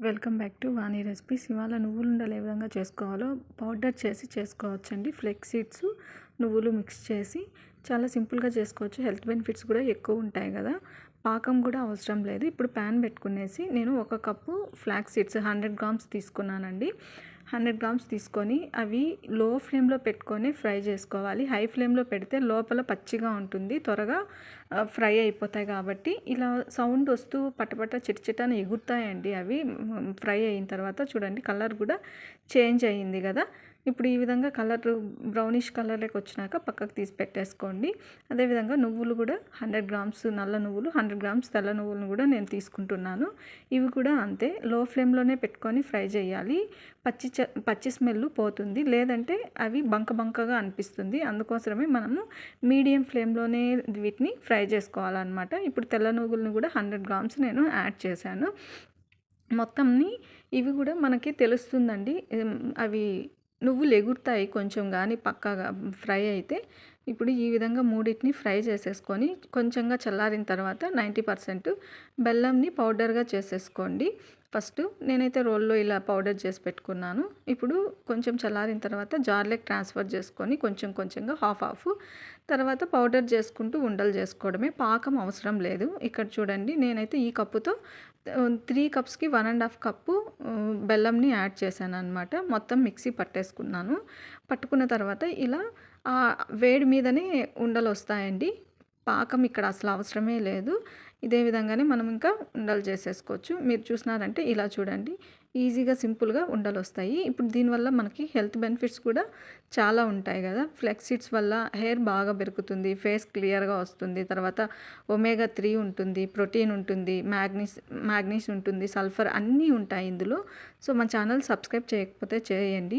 Welcome back to Vani recipes. ఇవాళ నువ్వులుండలు ఏ విధంగా చేసుకోవాలో పౌడర్ చేసి చేసుకోవచ్చండి. ఫ్లెక్స్ సీడ్స్ నువ్వులు మిక్స్ చేసి చాలా సింపుల్గా చేసుకోవచ్చు. హెల్త్ బెనిఫిట్స్ కూడా ఎక్కువ ఉంటాయి కదా. పాకం కూడా అవసరం లేదు. ఇప్పుడు ప్యాన్ పెట్టుకునేసి నేను 1 కప్పు ఫ్లాక్స్ సీడ్స్ 100 గ్రామ్స్ తీసుకున్నానండి. 100 గ్రామ్స్ తీసుకొని అవి లో ఫ్లేమ్లో పెట్టుకొని ఫ్రై చేసుకోవాలి. హై ఫ్లేమ్లో పెడితే లోపల పచ్చిగా ఉంటుంది, త్వరగా ఫ్రై అయిపోతాయి. కాబట్టి ఇలా సౌండ్ వస్తూ పటపట చిటచిటని ఎగురుతాయండి అవి ఫ్రై అయిన తర్వాత. చూడండి కలర్ కూడా చేంజ్ అయ్యింది కదా. ఇప్పుడు ఈ విధంగా కలర్ బ్రౌనిష్ కలర్లోకి వచ్చినాక పక్కకు తీసి పెట్టేసుకోండి. అదేవిధంగా నువ్వులు కూడా 100 గ్రామ్స్ నల్ల నువ్వులు, 100 గ్రామ్స్ తెల్ల నువ్వులను కూడా నేను తీసుకుంటున్నాను. ఇవి కూడా అంతే, లో ఫ్లేమ్లోనే పెట్టుకొని ఫ్రై చేయాలి. పచ్చి స్మెల్ పోతుంది, లేదంటే అవి బంకగా అనిపిస్తుంది. అందుకోసమే మనము మీడియం ఫ్లేమ్లోనే వీటిని ఫ్రై చేసుకోవాలన్నమాట. ఇప్పుడు తెల్ల నువ్వులను కూడా 100 గ్రామ్స్ నేను యాడ్ చేశాను. మొత్తంని ఇవి కూడా మనకి తెలుస్తుందండి. అవి నువ్వులు ఎగురుతాయి కొంచెం కానీ పక్కాగా ఫ్రై అయితే. ఇప్పుడు ఈ విధంగా మూడింటిని ఫ్రై చేసేసుకొని కొంచెంగా చల్లారిన తర్వాత 90% బెల్లంని పౌడర్గా చేసేసుకోండి. ఫస్ట్ నేనైతే రోల్లో ఇలా పౌడర్ చేసి పెట్టుకున్నాను. ఇప్పుడు కొంచెం చల్లారిన తర్వాత జార్లోకి ట్రాన్స్ఫర్ చేసుకొని కొంచెంగా హాఫ్ తర్వాత పౌడర్ చేసుకుంటూ ఉండలు చేసుకోవడమే. పాకం అవసరం లేదు. ఇక్కడ చూడండి నేనైతే ఈ కప్పుతో 3 కప్స్కి 1.5 కప్పు బెల్లంని యాడ్ చేశాను అనమాట. మొత్తం మిక్సీ పట్టేసుకున్నాను. పట్టుకున్న తర్వాత ఇలా వేడి మీదనే ఉండలు వస్తాయండి. పాకం ఇక్కడ అసలు అవసరమే లేదు. ఇదే విధంగానే మనం ఇంకా ఉండలు చేసేసుకోవచ్చు. మీరు చూసినారంటే ఇలా చూడండి, ఈజీగా సింపుల్గా ఉండలు వస్తాయి. ఇప్పుడు దీనివల్ల మనకి హెల్త్ బెనిఫిట్స్ కూడా చాలా ఉంటాయి కదా. ఫ్లెక్స్ సీడ్స్ వల్ల హెయిర్ బాగా పెరుగుతుంది, ఫేస్ క్లియర్గా వస్తుంది, తర్వాత ఒమేగా 3 ఉంటుంది, ప్రోటీన్ ఉంటుంది, మ్యాగ్నీస్ ఉంటుంది, సల్ఫర్ అన్నీ ఉంటాయి ఇందులో. సో మా ఛానల్ సబ్స్క్రైబ్ చేయకపోతే చేయండి.